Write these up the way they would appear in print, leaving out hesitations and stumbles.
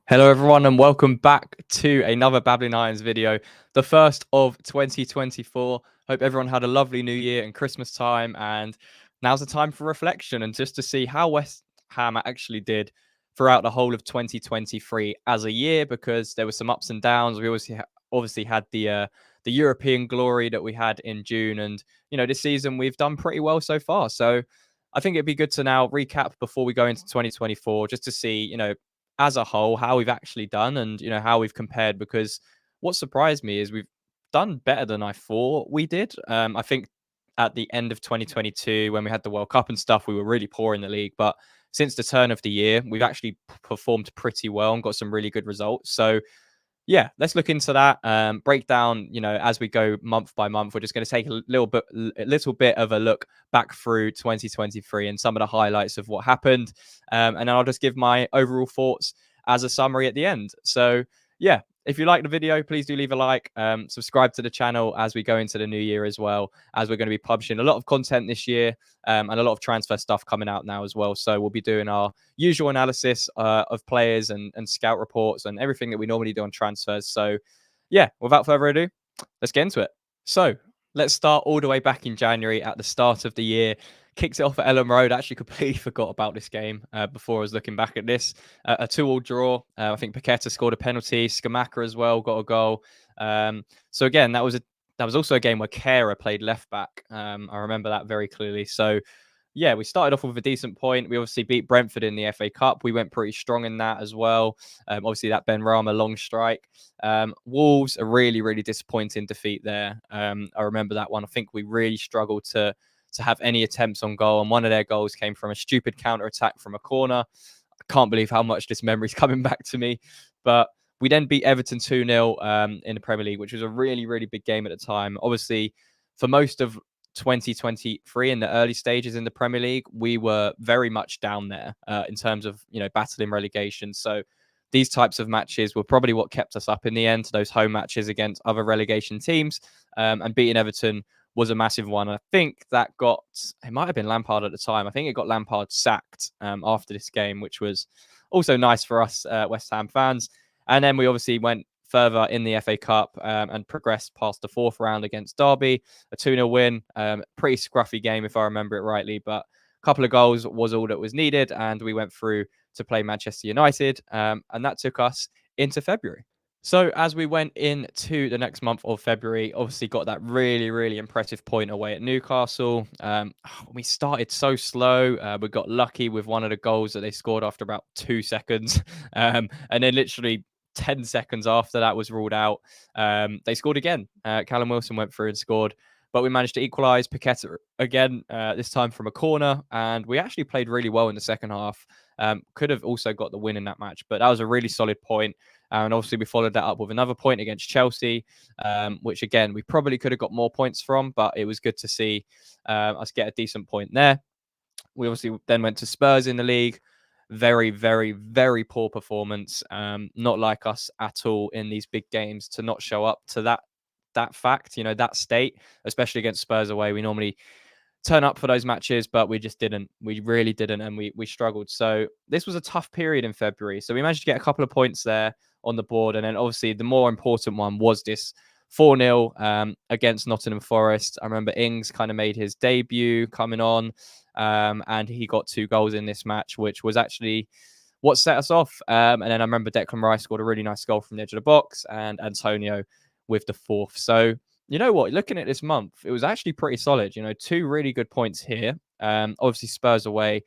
Hello, everyone, and welcome back to another Babbling Irons video, the first of 2024. Hope everyone had a lovely New Year and Christmas time, and now's the time for reflection and just to see how West Ham actually did throughout the whole of 2023 as a year, because there were some ups and downs. We obviously had the European glory that we had in June, and this season we've done pretty well so far. So I think it'd be good to now recap before we go into 2024, just to see as a whole how we've actually done and how we've compared, because what surprised me is we've done better than I thought we did. I think at the end of 2022, when we had the World Cup and stuff, we were really poor in the league, but since the turn of the year we've actually performed pretty well and got some really good results. So yeah, let's look into that. Break down, as we go month by month. We're just going to take a little bit of a look back through 2023 and some of the highlights of what happened, and then I'll just give my overall thoughts as a summary at the end. So yeah, if you like the video, please do leave a like. Subscribe to the channel as we go into the new year, as well as we're going to be publishing a lot of content this year, and a lot of transfer stuff coming out now as well. So we'll be doing our usual analysis of players and scout reports and everything that we normally do on transfers. So yeah, without further ado, let's get into it. So let's start all the way back in January at the start of the year. Kicked it off at Ellen Road. Actually completely forgot about this game before I was looking back at this. A 2-2 draw. I think Paqueta scored a penalty. Skamaka as well got a goal. So again, that was also a game where Kehrer played left back. I remember that very clearly. So yeah, we started off with a decent point. We obviously beat Brentford in the FA Cup. We went pretty strong in that as well. Obviously, that Benrahma long strike. Wolves, a really, really disappointing defeat there. I remember that one. I think we really struggled to have any attempts on goal, and one of their goals came from a stupid counter attack from a corner. I can't believe how much this memory's coming back to me. But we then beat Everton 2-0 in the Premier League, which was a really, really big game at the time. Obviously, for most of 2023 in the early stages in the Premier League, we were very much down there in terms of battling relegation. So these types of matches were probably what kept us up in the end. Those home matches against other relegation teams, and beating Everton was a massive one. I think that it might have been Lampard at the time. I think it got Lampard sacked after this game, which was also nice for us West Ham fans. And then we obviously went further in the FA Cup and progressed past the fourth round against Derby, a 2-0 win. Pretty scruffy game, if I remember it rightly, but a couple of goals was all that was needed, and we went through to play Manchester United, and that took us into February. So as we went into the next month of February, obviously got that really, really impressive point away at Newcastle. We started so slow. We got lucky with one of the goals that they scored after about 2 seconds. And then literally 10 seconds after that was ruled out, they scored again. Callum Wilson went through and scored, but we managed to equalise. Paqueta again, this time from a corner, and we actually played really well in the second half. Could have also got the win in that match, but that was a really solid point. And obviously, we followed that up with another point against Chelsea, which again, we probably could have got more points from, but it was good to see us get a decent point there. We obviously then went to Spurs in the league. Very, very, very poor performance. Not like us at all in these big games to not show up to that fact, that state, especially against Spurs away. We normally turn up for those matches, but we just didn't. We really didn't, and we struggled. So this was a tough period in February. So we managed to get a couple of points there on the board, and then obviously the more important one was this 4-0 against Nottingham Forest. I remember Ings kind of made his debut coming on, and he got 2 goals in this match, which was actually what set us off. And then I remember Declan Rice scored a really nice goal from the edge of the box, and Antonio with the 4th. So you know what? Looking at this month, it was actually pretty solid. 2 really good points here. Obviously, Spurs away.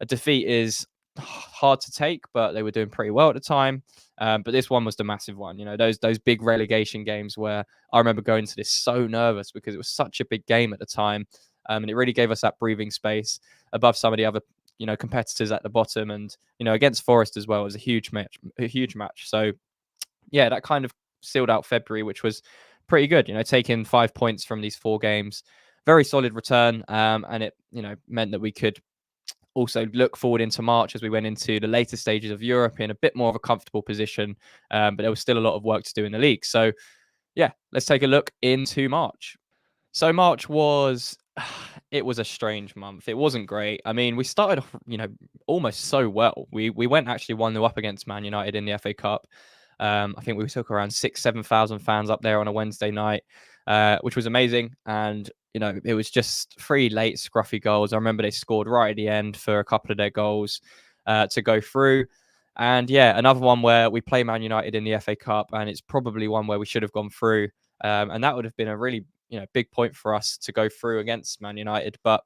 A defeat is hard to take, but they were doing pretty well at the time. But this one was the massive one. Those big relegation games where I remember going to this so nervous because it was such a big game at the time, and it really gave us that breathing space above some of the other competitors at the bottom. And against Forest as well, it was a huge match. So yeah, that kind of sealed out February, which was pretty good. Taking 5 points from these 4 games, very solid return, and it meant that we could also look forward into March as we went into the later stages of Europe in a bit more of a comfortable position, but there was still a lot of work to do in the league. So yeah, let's take a look into March. So March was it was a strange month. It wasn't great. I mean, we started off, almost so well. We went actually 1-0 up against Man United in the FA Cup. I think we took around 7,000 fans up there on a Wednesday night, which was amazing. And it was just 3 late scruffy goals. I remember they scored right at the end for a couple of their goals to go through. And yeah, another one where we play Man United in the FA Cup, and it's probably one where we should have gone through. And that would have been a really big point for us to go through against Man United, but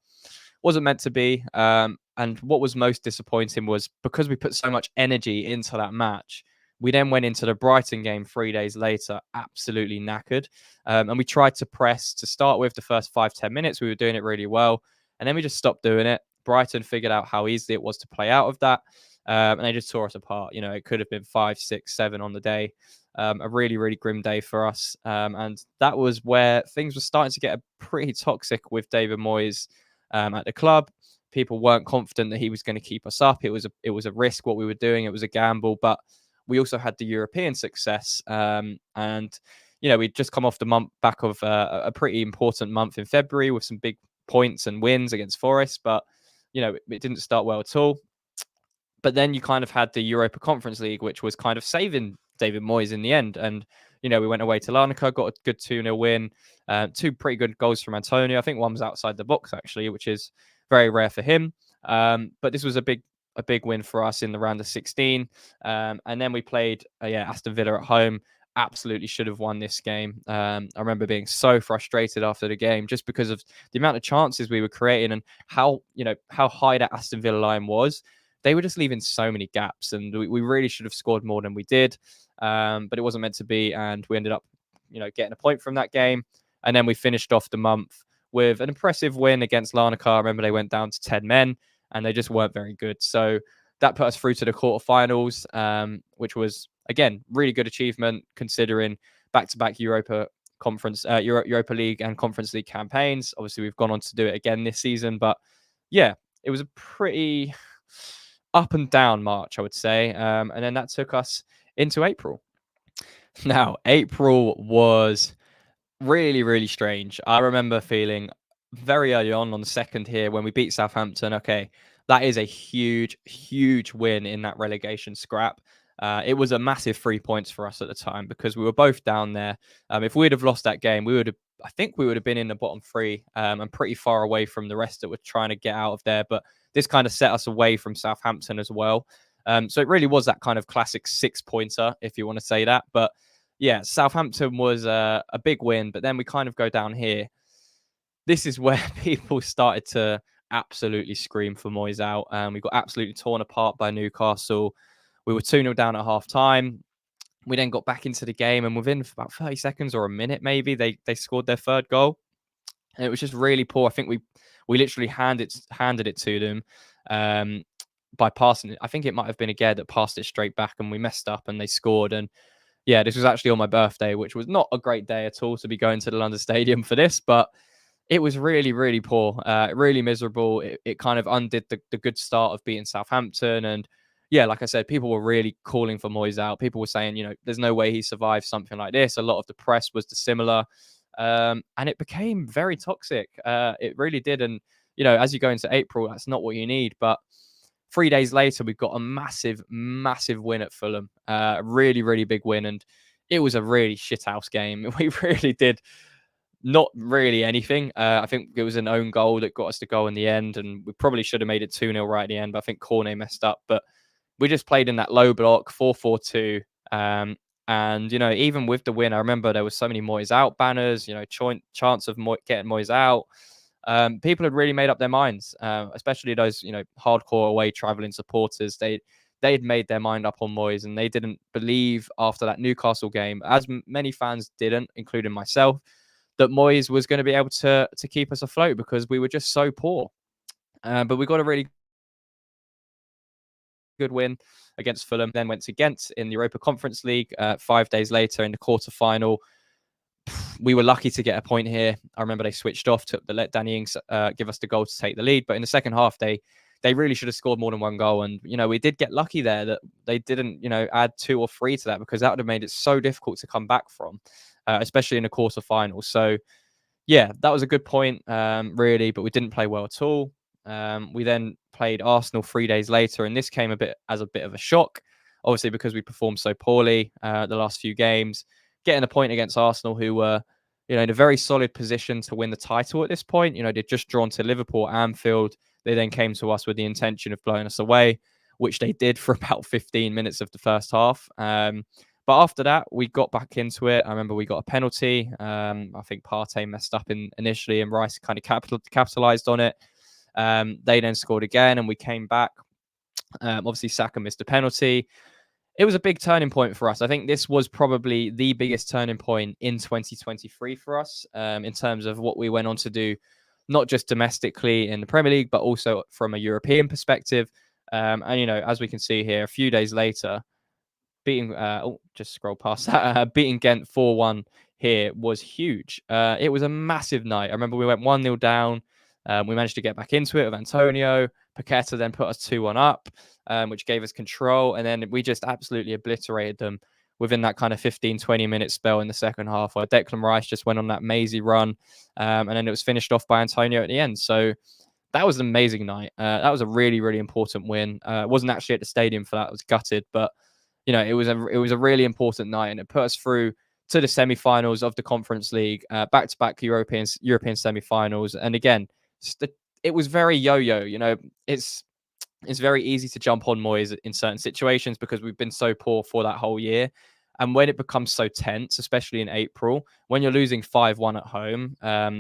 wasn't meant to be. And what was most disappointing was because we put so much energy into that match, we then went into the Brighton game 3 days later, absolutely knackered. And we tried to press to start with the first 5-10 minutes. We were doing it really well. And then we just stopped doing it. Brighton figured out how easy it was to play out of that. And they just tore us apart. It could have been 5, 6, 7 on the day. A really, really grim day for us. And that was where things were starting to get pretty toxic with David Moyes at the club. People weren't confident that he was going to keep us up. It was a risk what we were doing. It was a gamble, but we also had the European success. And we'd just come off the back of a pretty important month in February with some big points and wins against Forest, but it didn't start well at all. But then you kind of had the Europa Conference League, which was kind of saving David Moyes in the end. And, we went away to Larnaca, got a good 2-0 win, 2 pretty good goals from Antonio. I think one was outside the box, actually, which is very rare for him. But this was a big win for us in the round of 16. And then we played, Aston Villa at home. Absolutely should have won this game. I remember being so frustrated after the game just because of the amount of chances we were creating and how high that Aston Villa line was. They were just leaving so many gaps, and we really should have scored more than we did. But it wasn't meant to be, and we ended up, getting a point from that game. And then we finished off the month with an impressive win against Larnaca. I remember they went down to 10 men, and they just weren't very good. So that put us through to the quarterfinals, which was, again, really good achievement considering back-to-back Europa League and Conference League campaigns. Obviously, we've gone on to do it again this season, but yeah, it was a pretty up and down March, I would say. And then that took us into April. Now, April was really, really strange. I remember feeling very early on the second here when we beat Southampton. Okay, that is a huge, huge win in that relegation scrap. It was a massive 3 points for us at the time because we were both down there. If we'd have lost that game, I think we would have been in the bottom 3 and pretty far away from the rest that were trying to get out of there. But this kind of set us away from Southampton as well. So it really was that kind of classic 6-pointer, if you want to say that. But yeah, Southampton was a big win, but then we kind of go down here. This is where people started to absolutely scream for Moyes out. We got absolutely torn apart by Newcastle. We were 2-0 down at half time. We then got back into the game, and within about 30 seconds or a minute, maybe, they scored their third goal. And it was just really poor. I think we literally handed it to them by passing it. I think it might have been Aguerd that passed it straight back, and we messed up, and they scored. And yeah, this was actually on my birthday, which was not a great day at all to be going to the London Stadium for this, but it was really, really poor, really miserable. It kind of undid the good start of beating Southampton. And yeah, like I said, people were really calling for Moyes out. People were saying, there's no way he survived something like this. A lot of the press was dissimilar. And it became very toxic. It really did. And, as you go into April, that's not what you need. But 3 days later, we've got a massive, massive win at Fulham. A really, really big win. And it was a really shithouse game. We really did not really anything. I think it was an own goal that got us the goal in the end. And we probably should have made it 2-0 right at the end. But I think Cornet messed up. But we just played in that low block, 4-4-2. And, even with the win, I remember there was so many Moyes out banners, chance of getting Moyes out. People had really made up their minds, especially those, hardcore away traveling supporters. They'd made their mind up on Moyes, and they didn't believe after that Newcastle game, as many fans didn't, including myself, that Moyes was going to be able to keep us afloat because we were just so poor. But we got a really good win against Fulham, then went to Ghent in the Europa Conference League 5 days later in the quarterfinal. We were lucky to get a point here. I remember they switched off to let Danny Ings give us the goal to take the lead. But in the second half, they really should have scored more than one goal. And, we did get lucky there that they didn't, add 2 or 3 to that because that would have made it so difficult to come back from, especially in the quarterfinal. So, Yeah, that was a good point, really, but we didn't play well at all. We then played Arsenal 3 days later, and this came a bit as a bit of a shock, obviously because we performed so poorly the last few games. Getting a point against Arsenal, who were, in a very solid position to win the title at this point. They'd just drawn to Liverpool at Anfield. They then came to us with the intention of blowing us away, which they did for about 15 minutes of the first half. But after that, we got back into it. I remember we got a penalty. I think Partey messed up initially, and Rice kind of capitalized on it. They then scored again, and we came back. Obviously, Saka missed a penalty. It was a big turning point for us. I think this was probably the biggest turning point in 2023 for us, in terms of what we went on to do, not just domestically in the Premier League, but also from a European perspective. And, as we can see here, a few days later, beating just scroll past that, beating Ghent 4-1 here was huge. It was a massive night. I remember we went 1-0 down. We managed to get back into it with Antonio. Paqueta then put us 2-1 up, which gave us control. And then we just absolutely obliterated them within that kind of 15-20 minute spell in the second half, where Declan Rice just went on that mazy run. And then it was finished off by Antonio at the end. So that was an amazing night. That was a really, really important win. Wasn't actually at the stadium for that. I was gutted, but it was a really important night, and it put us through to the semi-finals of the Conference League, back-to-back European semi-finals. And again, it was very yo-yo. It's very easy to jump on Moyes in certain situations because we've been so poor for that whole year. And when it becomes so tense, especially in April, when you're losing 5-1 at home,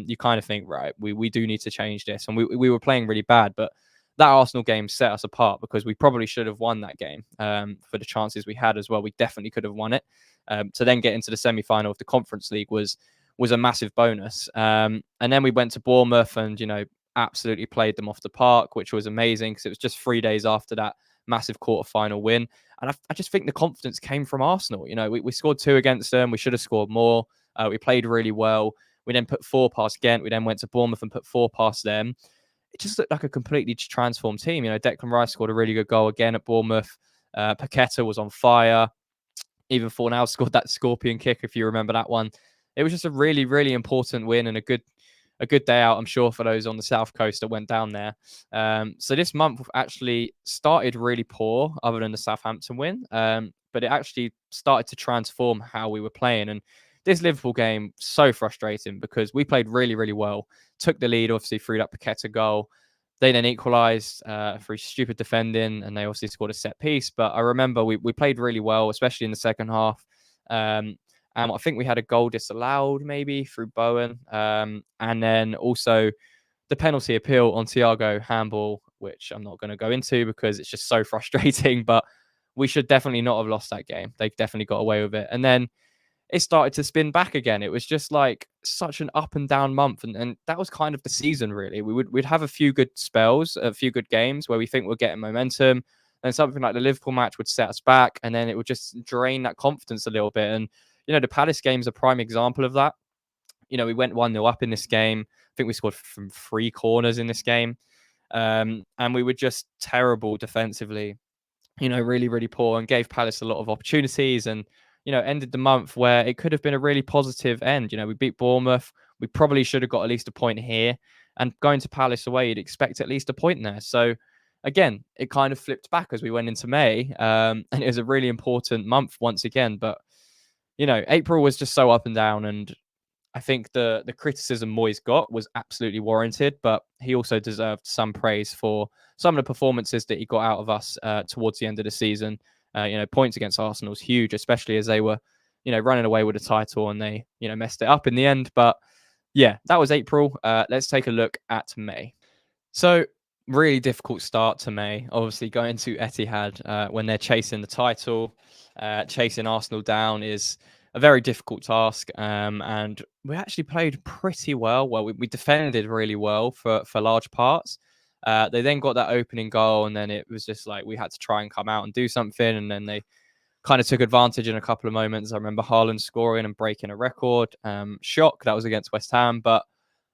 you kind of think, right, we do need to change this. And we were playing really bad, but that Arsenal game set us apart because we probably should have won that game, for the chances we had as well. We definitely could have won it. To then get into the semi-final of the Conference League was a massive bonus. And then we went to Bournemouth and, absolutely played them off the park, which was amazing because it was just 3 days after that massive quarter-final win. And I just think the confidence came from Arsenal. We scored 2 against them. We should have scored more. We played really well. We then put 4 past Ghent. We then went to Bournemouth and put 4 past them. It just looked like a completely transformed team. Declan Rice scored a really good goal again at Bournemouth. Paqueta was on fire. Even Fornal scored that scorpion kick, if you remember that one. It was just a really, really important win and a good day out, I'm sure, for those on the South Coast that went down there. So this month actually started really poor, other than the Southampton win. But it actually started to transform how we were playing. And this Liverpool game, so frustrating because we played really, really well. Took the lead, obviously, through that Paqueta goal. They then equalised through stupid defending, and they obviously scored a set piece. But I remember we played really well, especially in the second half. And I think we had a goal disallowed maybe through Bowen. And then also the penalty appeal on Thiago handball, which I'm not going to go into because it's just so frustrating. But we should definitely not have lost that game. They definitely got away with it. And then it started to spin back again. It was just like such an up and down month. And that was kind of the season, really. We'd have a few good spells, a few good games where we think we're getting momentum. Then something like the Liverpool match would set us back, and then it would just drain that confidence a little bit. And, the Palace game's a prime example of that. We went 1-0 up in this game. I think we scored from 3 corners in this game. And we were just terrible defensively, really, really poor, and gave Palace a lot of opportunities, and, ended the month where it could have been a really positive end. We beat Bournemouth. We probably should have got at least a point here. And going to Palace away, you'd expect at least a point there. So, again, it kind of flipped back as we went into May. And it was a really important month once again. But, April was just so up and down. And I think the criticism Moyes got was absolutely warranted, but he also deserved some praise for some of the performances that he got out of us towards the end of the season. Points against Arsenal is huge, especially as they were, running away with the title, and they, messed it up in the end. But yeah, that was April. Let's take a look at May. So really difficult start to May. Obviously, going to Etihad when they're chasing the title, chasing Arsenal down is a very difficult task. And we actually played pretty well. Well, we defended really well for large parts. They then got that opening goal, and then it was just like we had to try and come out and do something. And then they kind of took advantage in a couple of moments. I remember Haaland scoring and breaking a record. Shock, that was against West Ham. But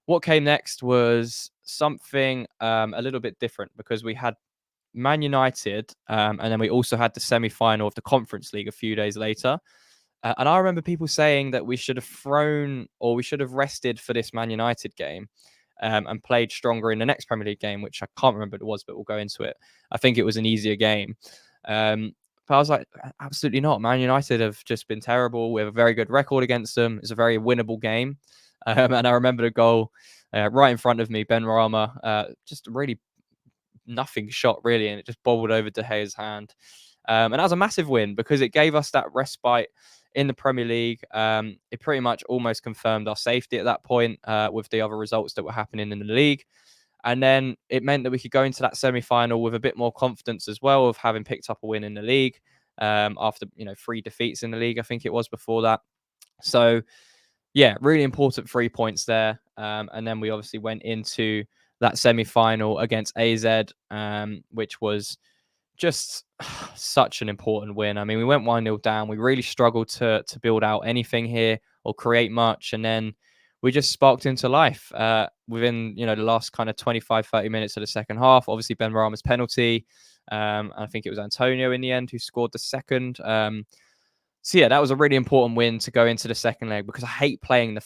what came next was something a little bit different, because we had Man United, and then we also had the semi-final of the Conference League a few days later. And I remember people saying that we should have thrown or we should have rested for this Man United game, and played stronger in the next Premier League game, which I can't remember what it was, but we'll go into it. I think it was an easier game. But I was like, absolutely not. Man United have just been terrible. We have a very good record against them. It's a very winnable game. And I remember the goal right in front of me, Benrahma, just a really nothing shot, really, and it just bobbled over De Gea's hand. And that was a massive win because it gave us that respite in the Premier League. It pretty much almost confirmed our safety at that point with the other results that were happening in the league. And then it meant that we could go into that semi-final with a bit more confidence as well of having picked up a win in the league after 3 defeats in the league, I think it was before that. So yeah, really important 3 points there. And then we obviously went into that semi-final against AZ, which was just such an important win. I mean, we went 1-0 down. We really struggled to build out anything here or create much. And then we just sparked into life within, the last kind of 25, 30 minutes of the second half. Obviously, Benrahma's penalty. I think it was Antonio in the end who scored the second. So yeah, that was a really important win to go into the second leg because I hate playing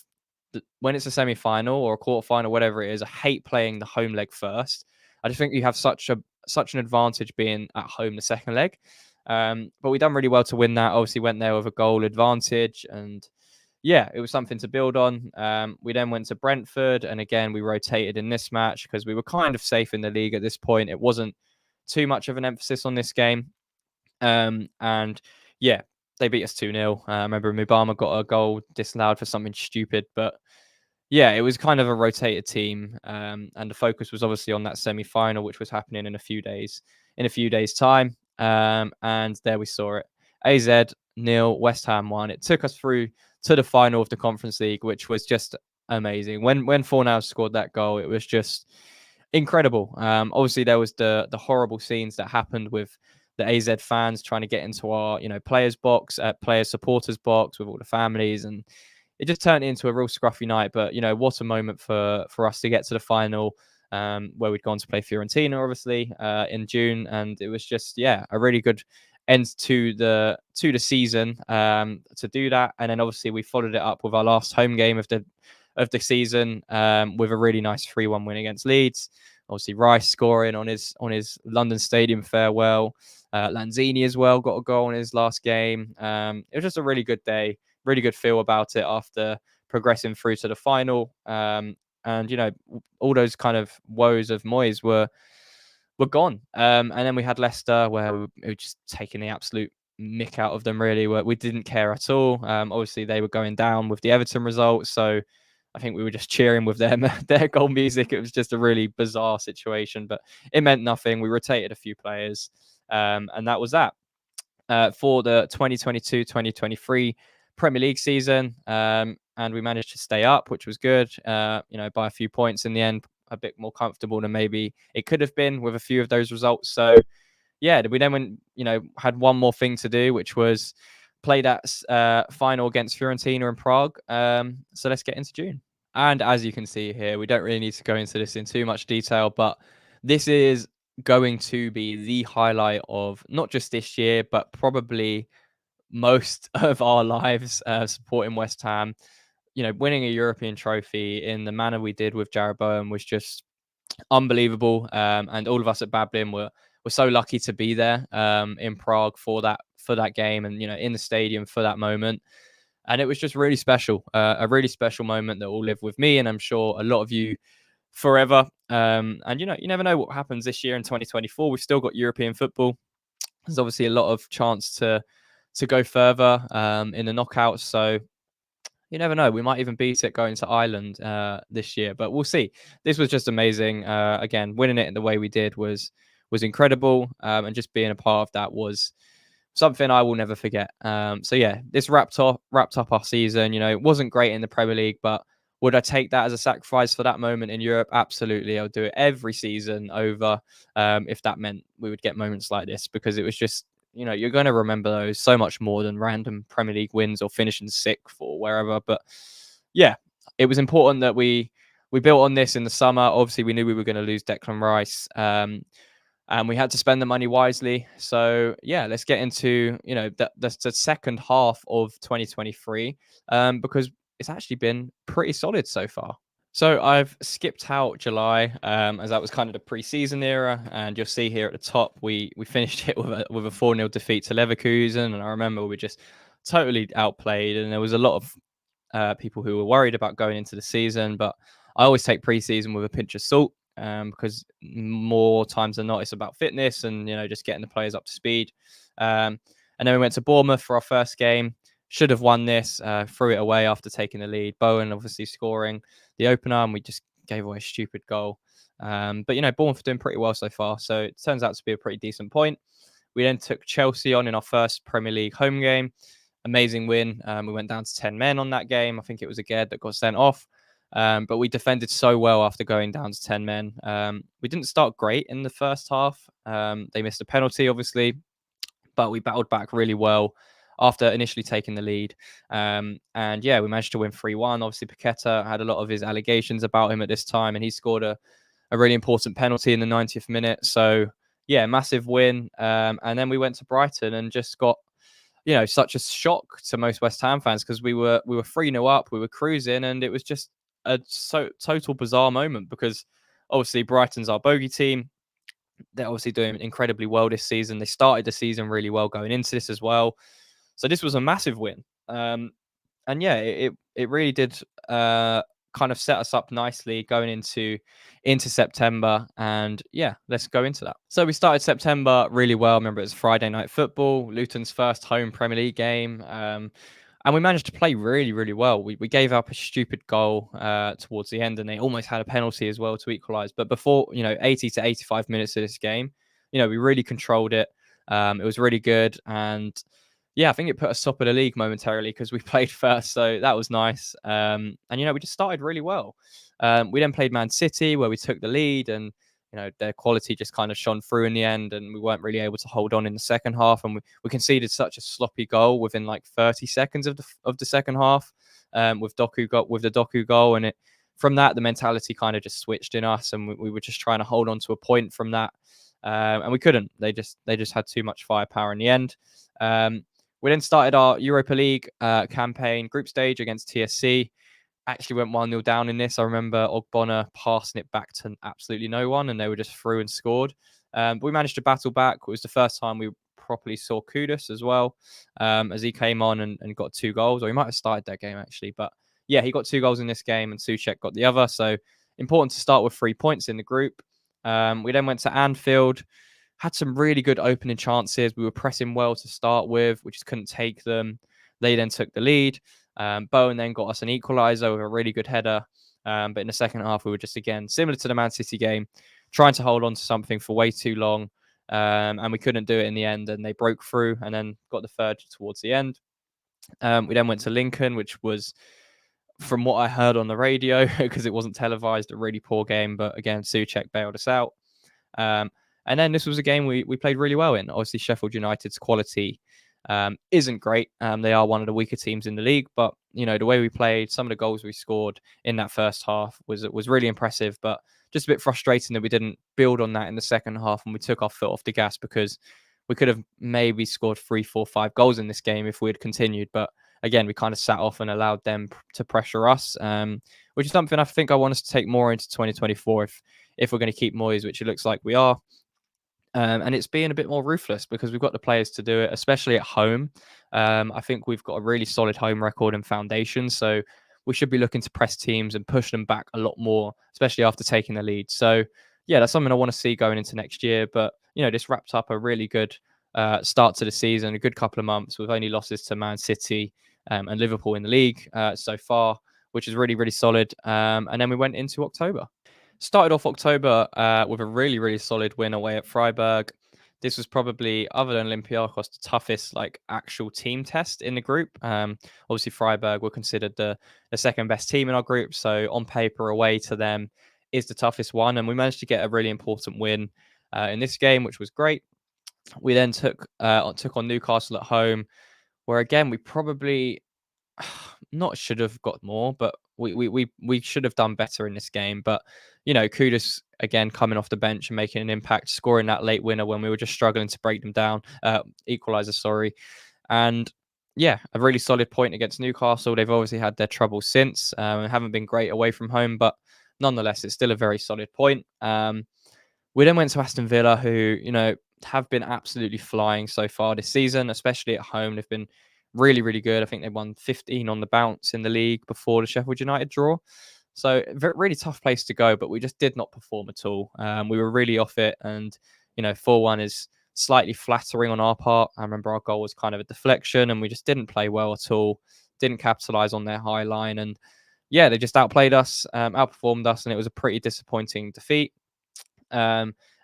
when it's a semi-final or a quarter-final, whatever it is. I hate playing the home leg first. I just think you have such an advantage being at home the second leg. But we done really well to win that. Obviously went there with a goal advantage, and yeah, it was something to build on. We then went to Brentford, and again we rotated in this match because we were kind of safe in the league at this point. It wasn't too much of an emphasis on this game. And yeah, they beat us 2-0. I remember Mubama got a goal disallowed for something stupid, but yeah, it was kind of a rotated team, and the focus was obviously on that semi-final, which was happening in a few days time. And there we saw it: AZ 0, West Ham 1. It took us through to the final of the Conference League, which was just amazing. When Fornals scored that goal, it was just incredible. Obviously, there was the horrible scenes that happened with the AZ fans trying to get into our players box, players supporters box with all the families, and it just turned into a real scruffy night. But what a moment for us to get to the final, where we'd gone to play Fiorentina, obviously, in June, and it was just a really good end to the season to do that. And then obviously we followed it up with our last home game of the season, with a really nice 3-1 win against Leeds. Obviously Rice scoring on his London Stadium farewell. Lanzini as well got a goal in his last game. It was just a really good day, really good feel about it after progressing through to the final. And all those kind of woes of Moyes were gone. And then we had Leicester, where we were just taking the absolute mick out of them, really. We didn't care at all. Obviously they were going down with the Everton results, so I think we were just cheering with them, their goal music. It was just a really bizarre situation, but it meant nothing. We rotated a few players, and that was that. For the 2022-2023 Premier League season, and we managed to stay up, which was good, by a few points in the end, a bit more comfortable than maybe it could have been with a few of those results. So yeah, we then had one more thing to do, which was play that final against Fiorentina in Prague. So let's get into June. And as you can see here, we don't really need to go into this in too much detail, but this is going to be the highlight of not just this year, but probably most of our lives supporting West Ham. Winning a European trophy in the manner we did with Jarrod Bowen was just unbelievable. And all of us at Bablin were so lucky to be there in Prague for that game, and in the stadium for that moment. And it was just really special, a really special moment that will live with me, and I'm sure a lot of you forever. And you never know what happens this year in 2024. We've still got European football. There's obviously a lot of chance to go further in the knockouts. So you never know. We might even beat it going to Ireland this year, but we'll see. This was just amazing. Again, winning it in the way we did was incredible, and just being a part of that was something I will never forget. So yeah, this wrapped up our season. It wasn't great in the Premier League, but would I take that as a sacrifice for that moment in Europe? Absolutely. I'll do it every season over, if that meant we would get moments like this, because it was just, you're going to remember those so much more than random Premier League wins or finishing sixth or wherever. But yeah, it was important that we built on this in the summer. Obviously, we knew we were going to lose Declan Rice. and we had to spend the money wisely. So yeah, let's get into the second half of 2023, because it's actually been pretty solid so far. So I've skipped out July, as that was kind of the preseason era, and you'll see here at the top we finished it with a 4-0 defeat to Leverkusen, and I remember we were just totally outplayed, and there was a lot of people who were worried about going into the season. But I always take preseason with a pinch of salt, because more times than not, it's about fitness and just getting the players up to speed. And then we went to Bournemouth for our first game. Should have won this, threw it away after taking the lead. Bowen obviously scoring the opener, and we just gave away a stupid goal. But Bournemouth are doing pretty well so far, so it turns out to be a pretty decent point. We then took Chelsea on in our first Premier League home game. Amazing win. We went down to 10 men on that game. I think it was Aged that got sent off. But we defended so well after going down to 10 men. We didn't start great in the first half. They missed a penalty, obviously, but we battled back really well after initially taking the lead. And yeah, we managed to win 3-1. Obviously, Paqueta had a lot of his allegations about him at this time, and he scored a really important penalty in the 90th minute. So yeah, massive win. And then we went to Brighton and just got such a shock to most West Ham fans, because we were 3-0 up, we were cruising, and it was just a total bizarre moment, because obviously Brighton's our bogey team. They're obviously doing incredibly well this season. They started the season really well going into this as well. So this was a massive win. And yeah, it really did kind of set us up nicely going into September. And yeah, let's go into that. So we started September really well. Remember, it was Friday night football, Luton's first home Premier League game. And we managed to play really, really well. We gave up a stupid goal towards the end, and they almost had a penalty as well to equalise. But before 80 to 85 minutes of this game, we really controlled it. It was really good, and yeah, I think it put us top of the league momentarily because we played first, so that was nice. And we just started really well. We then played Man City, where we took the lead, and their quality just kind of shone through in the end, and we weren't really able to hold on in the second half, and we conceded such a sloppy goal within like 30 seconds of the second half, with the Doku goal, and it from that the mentality kind of just switched in us, and we were just trying to hold on to a point from that, and we couldn't. They just had too much firepower in the end. We then started our Europa League campaign group stage against TSC. Actually went 1-0 down in this. I remember Ogbonna passing it back to absolutely no one, and they were just through and scored. But we managed to battle back. It was the first time we properly saw Kudus as well, as he came on and got 2 goals. Or he might have started that game, actually. But yeah, he got 2 goals in this game, and Souček got the other. So important to start with 3 points in the group. We then went to Anfield. Had some really good opening chances. We were pressing well to start with. We just couldn't take them. They then took the lead. Bowen then got us an equaliser with a really good header. But in the second half, we were just, again, similar to the Man City game, trying to hold on to something for way too long. And we couldn't do it in the end. And they broke through and then got the third towards the end. We then went to Lincoln, which was, from what I heard on the radio, because it wasn't televised, a really poor game. But again, Souček bailed us out. And then this was a game we played really well in. Obviously, Sheffield United's quality isn't great. They are one of the weaker teams in the league, but the way we played, some of the goals we scored in that first half was really impressive. But just a bit frustrating that we didn't build on that in the second half, and we took our foot off the gas, because we could have maybe scored 3, 4, 5 goals in this game if we had continued. But again, we kind of sat off and allowed them to pressure us, which is something I think I want us to take more into 2024 if we're going to keep Moyes, which it looks like we are. And it's being a bit more ruthless, because we've got the players to do it, especially at home. I think we've got a really solid home record and foundation, so we should be looking to press teams and push them back a lot more, especially after taking the lead. So yeah, that's something I want to see going into next year. But this wrapped up a really good start to the season, a good couple of months with only losses to Man City and Liverpool in the league so far, which is really, really solid. And then we went into October. Started off October with a really, really solid win away at Freiburg. This was probably, other than Olympiacos, the toughest actual team test in the group. Obviously, Freiburg were considered the second best team in our group, so on paper, away to them is the toughest one, and we managed to get a really important win in this game, which was great. We then took on Newcastle at home, where again we probably not should have got more, but we should have done better in this game. But Kudus again coming off the bench and making an impact, scoring that late winner when we were just struggling to break them down, equalizer, sorry. And yeah, a really solid point against Newcastle. They've obviously had their troubles since and haven't been great away from home, but nonetheless, it's still a very solid point. We then went to Aston Villa, who, have been absolutely flying so far this season, especially at home. They've been really, really good. I think they won 15 on the bounce in the league before the Sheffield United draw. So, really tough place to go, but we just did not perform at all. We were really off it, and 4-1 is slightly flattering on our part. I remember our goal was kind of a deflection, and we just didn't play well at all. Didn't capitalize on their high line, and yeah, they just outplayed us, outperformed us, and it was a pretty disappointing defeat.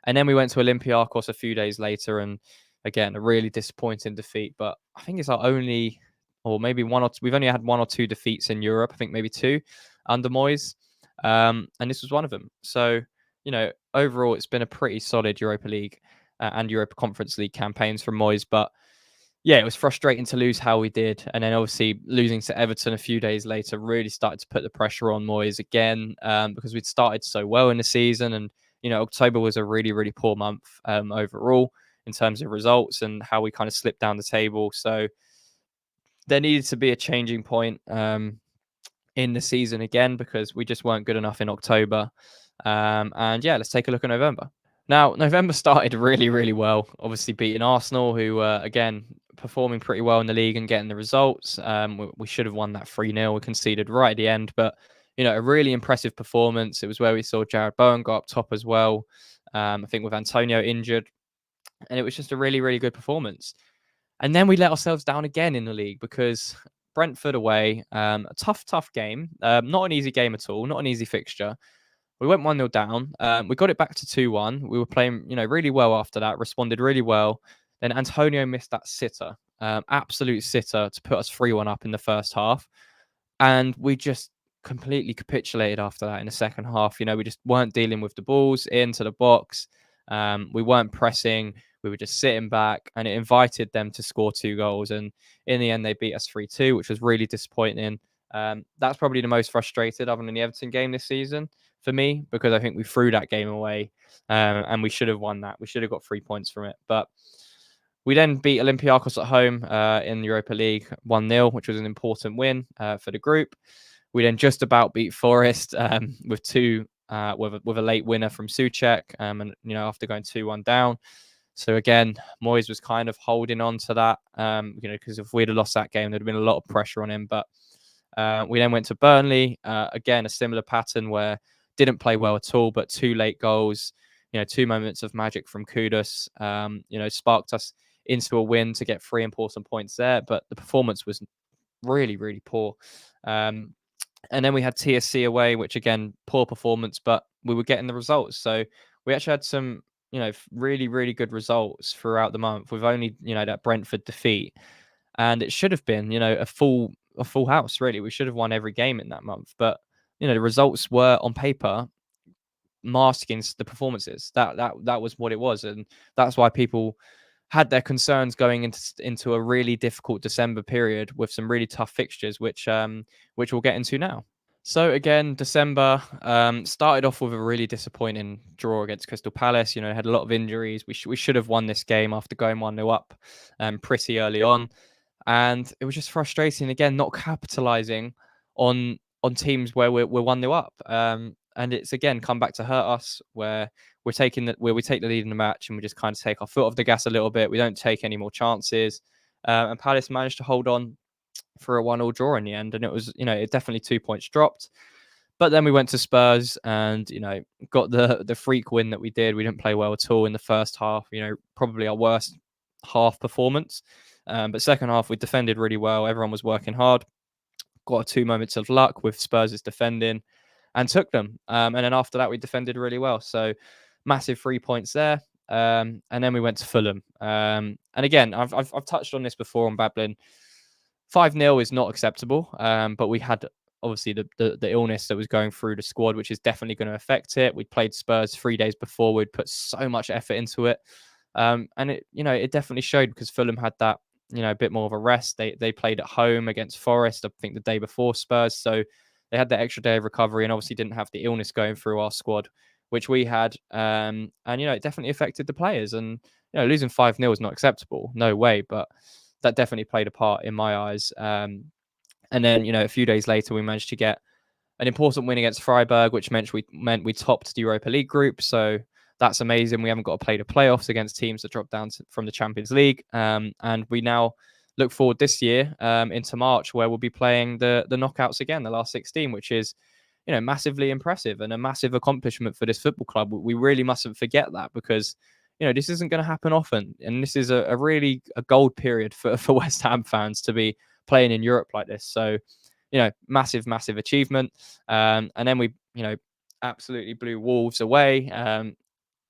And then we went to Olympiacos a few days later, and again, a really disappointing defeat. But I think it's our only, or maybe one or two, we've only had one or two defeats in Europe. I think maybe two under Moyes, and this was one of them. So, overall, it's been a pretty solid Europa League and Europa Conference League campaigns from Moyes. But yeah, it was frustrating to lose how we did. And then obviously losing to Everton a few days later really started to put the pressure on Moyes again, because we'd started so well in the season. And, October was a really, really poor month overall in terms of results and how we kind of slipped down the table. So there needed to be a changing point in the season again, because we just weren't good enough in October. And yeah, let's take a look at November. Now, November started really, really well. Obviously, beating Arsenal, who again performing pretty well in the league and getting the results. We should have won that 3-0. We conceded right at the end, but a really impressive performance. It was where we saw Jared Bowen go up top as well. I think with Antonio injured, and it was just a really, really good performance. And then we let ourselves down again in the league because Brentford away, a tough game. Not an easy game at all. Not an easy fixture. We went 1-0 down. We got it back to 2-1. We were playing, really well after that, responded really well. Then Antonio missed that sitter, absolute sitter to put us 3-1 up in the first half. And we just completely capitulated after that in the second half. We just weren't dealing with the balls into the box. We weren't pressing. We were just sitting back, and it invited them to score 2 goals. And in the end, they beat us 3-2, which was really disappointing. That's probably the most frustrated, other than the Everton game this season for me, because I think we threw that game away, and we should have won that. We should have got 3 points from it. But we then beat Olympiacos at home in the Europa League 1-0, which was an important win for the group. We then just about beat Forest with with a late winner from Souček, and after going 2-1 down. So again, Moyes was kind of holding on to that, because if we'd have lost that game, there'd have been a lot of pressure on him. But we then went to Burnley, again a similar pattern where didn't play well at all, but 2 late goals, 2 moments of magic from Kudus, sparked us into a win to get 3 important points there. But the performance was really, really poor. And then we had TSC away, which again, poor performance, but we were getting the results. So we actually had some, really, really good results throughout the month with only, that Brentford defeat. And it should have been, a full house, really. We should have won every game in that month. But, the results were on paper masking the performances. That was what it was. And that's why people had their concerns going into a really difficult December period with some really tough fixtures, which we'll get into now. So again, December started off with a really disappointing draw against Crystal Palace. Had a lot of injuries. We should have won this game after going 1-0 up pretty early on, and it was just frustrating again, not capitalizing on teams where we're 1-0 up. And it's again come back to hurt us, where we take the lead in the match and we just kind of take our foot off the gas a little bit. We don't take any more chances, and Palace managed to hold on for a 1-1 draw in the end, and it was it definitely 2 points dropped. But then we went to Spurs and got the freak win that we did. We didn't play well at all in the first half. Probably our worst half performance. But second half we defended really well. Everyone was working hard. Got 2 moments of luck with Spurs' defending and took them. And then after that we defended really well. So massive 3 points there. And then we went to Fulham. And again, I've touched on this before on Babbling. 5-0 is not acceptable, but we had obviously the illness that was going through the squad, which is definitely going to affect it. We played Spurs 3 days before. We'd put so much effort into it, and it definitely showed, because Fulham had that a bit more of a rest. They played at home against Forest, I think, the day before Spurs, so they had that extra day of recovery and obviously didn't have the illness going through our squad, which we had. And it definitely affected the players. And losing 5-0 is not acceptable, no way. But that definitely played a part in my eyes. And then a few days later, we managed to get an important win against Freiburg, which meant we topped the Europa League group. So that's amazing. We haven't got to play the playoffs against teams that dropped down from the Champions League. And we now look forward this year into March, where we'll be playing the knockouts again, the last 16, which is massively impressive and a massive accomplishment for this football club. We really mustn't forget that, because this isn't going to happen often, and this is a really a gold period for West Ham fans to be playing in Europe like this. So massive achievement. And then we absolutely blew Wolves away.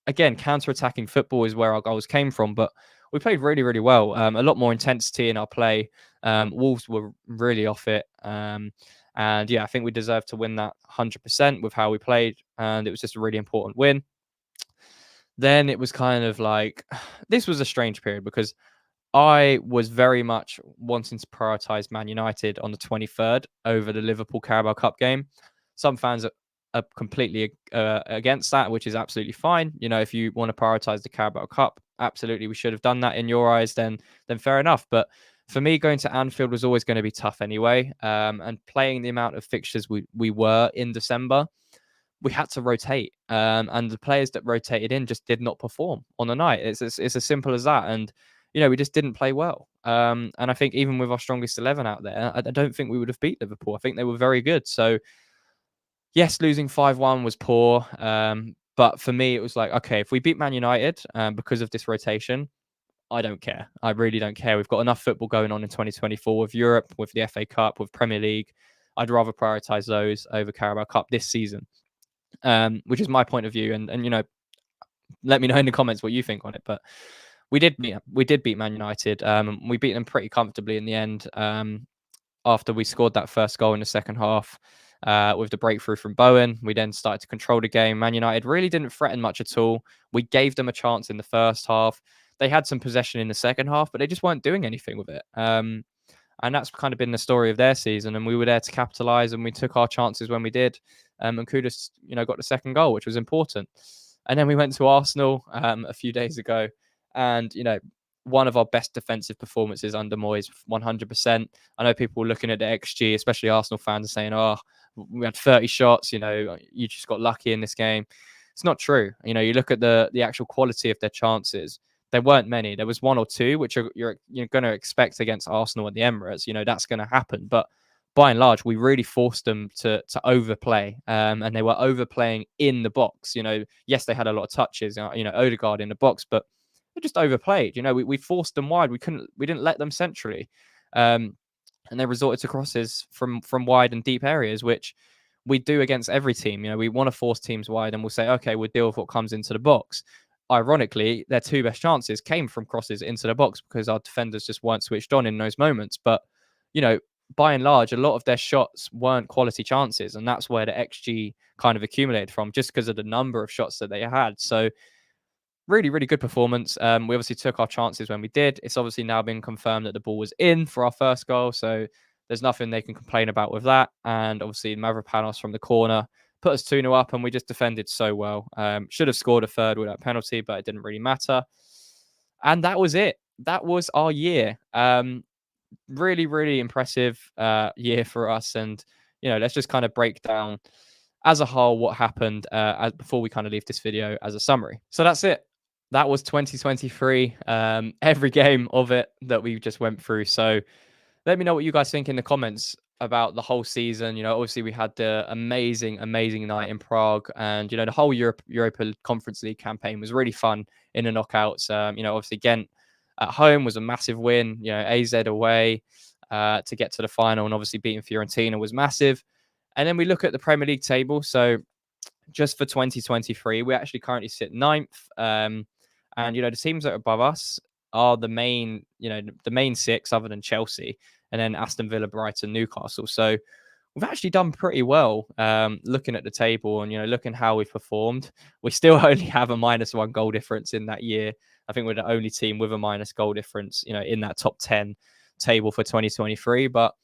Again, counter-attacking football is where our goals came from, but we played really well. A lot more intensity in our play. Wolves were really off it. And I think we deserved to win that 100% with how we played, and it was just a really important win. Then it was kind of like, this was a strange period, because I was very much wanting to prioritize Man United on the 23rd over the Liverpool Carabao Cup game. Some fans are completely against that, which is absolutely fine. If you want to prioritize the Carabao Cup, absolutely, we should have done that in your eyes, then fair enough. But for me, going to Anfield was always going to be tough anyway. And playing the amount of fixtures we were in December, we had to rotate. And the players that rotated in just did not perform on the night. It's as simple as that. And we just didn't play well. And I think even with our strongest 11 out there, I don't think we would have beat Liverpool. I think they were very good. So, yes, losing 5-1 was poor. But for me, it was like, okay, if we beat Man United because of this rotation, I don't care. I really don't care. We've got enough football going on in 2024 with Europe, with the FA Cup, with Premier League. I'd rather prioritize those over Carabao Cup this season, which is my point of view. And let me know in the comments what you think on it. But we did beat Man United. We beat them pretty comfortably in the end. After we scored that first goal in the second half, with the breakthrough from Bowen, we then started to control the game. Man United really didn't threaten much at all. We gave them a chance in the first half. They had some possession in the second half, but they just weren't doing anything with it. And that's kind of been the story of their season. And we were there to capitalize, and we took our chances when we did. And Kudus, got the second goal, which was important. And then we went to Arsenal a few days ago, and one of our best defensive performances under Moyes, 100%. I know people looking at the XG, especially Arsenal fans, saying, "Oh, we had 30 shots. You just got lucky in this game." It's not true. You look at the actual quality of their chances. There weren't many. There was one or two, which you're going to expect against Arsenal at the Emirates. That's going to happen. But by and large, we really forced them to overplay, and they were overplaying in the box. Yes, they had a lot of touches. Odegaard in the box, but they just overplayed. We forced them wide. We didn't let them centrally, and they resorted to crosses from wide and deep areas, which we do against every team. We want to force teams wide, and we'll say, okay, we'll deal with what comes into the box. Ironically, their two best chances came from crosses into the box because our defenders just weren't switched on in those moments. But, by and large, a lot of their shots weren't quality chances. And that's where the XG kind of accumulated from, just because of the number of shots that they had. So really, really good performance. We obviously took our chances when we did. It's obviously now been confirmed that the ball was in for our first goal. So there's nothing they can complain about with that. And obviously, Mavropanos from the corner put us 2-0 up, and we just defended so well. Should have scored a third with that penalty, but it didn't really matter. And that was it. That was our year. Really, really impressive year for us. And, let's just kind of break down as a whole what happened before we kind of leave this video as a summary. So that's it. That was 2023. Every game of it that we just went through. So let me know what you guys think in the comments about the whole season. Obviously we had the amazing night in Prague, and the whole Europa Conference League campaign was really fun in the knockouts. Obviously Ghent at home was a massive win. AZ away to get to the final, and obviously beating Fiorentina was massive. And then we look at the Premier League table. So just for 2023, we actually currently sit ninth. And the teams that are above us are the main six, other than Chelsea, and then Aston Villa, Brighton, Newcastle. So we've actually done pretty well looking at the table and looking how we've performed. We still only have a -1 goal difference in that year. I think we're the only team with a minus goal difference, in that top 10 table for 2023. But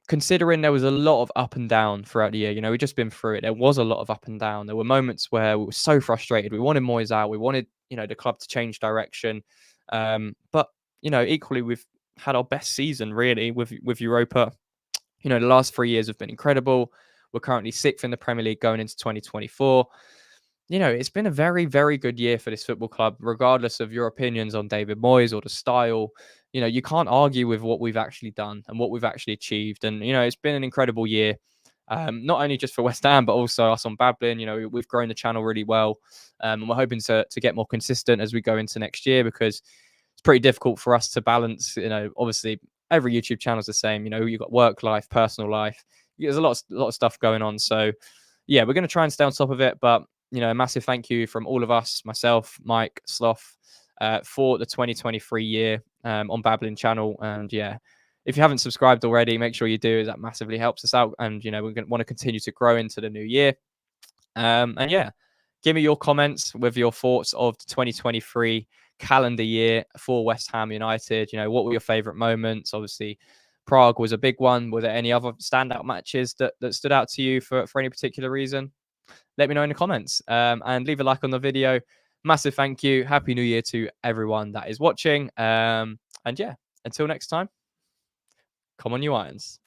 considering there was a lot of up and down throughout the year, we've just been through it. There was a lot of up and down. There were moments where we were so frustrated. We wanted Moyes out. We wanted, the club to change direction. But equally, we've had our best season really with Europa. The last 3 years have been incredible. We're currently sixth in the Premier League going into 2024. It's been a very, very good year for this football club, regardless of your opinions on David Moyes or the style. You can't argue with what we've actually done and what we've actually achieved. And, it's been an incredible year, not only just for West Ham, but also us on Bablin. We've grown the channel really well. And we're hoping to get more consistent as we go into next year, because it's pretty difficult for us to balance. Obviously, every YouTube channel is the same. You've got work life, personal life. There's a lot of stuff going on. So, yeah, we're going to try and stay on top of it. But a massive thank you from all of us, myself, Mike, Sloth, for the 2023 year on Babbling channel. And yeah, if you haven't subscribed already, make sure you do. That massively helps us out. And, we're going to want to continue to grow into the new year. And yeah, give me your comments with your thoughts of the 2023 calendar year for West Ham United. What were your favorite moments? Obviously, Prague was a big one. Were there any other standout matches that stood out to you for any particular reason? Let me know in the comments, and leave a like on the video. Massive thank you. Happy New Year to everyone that is watching. And yeah, until next time, come on, you Irons.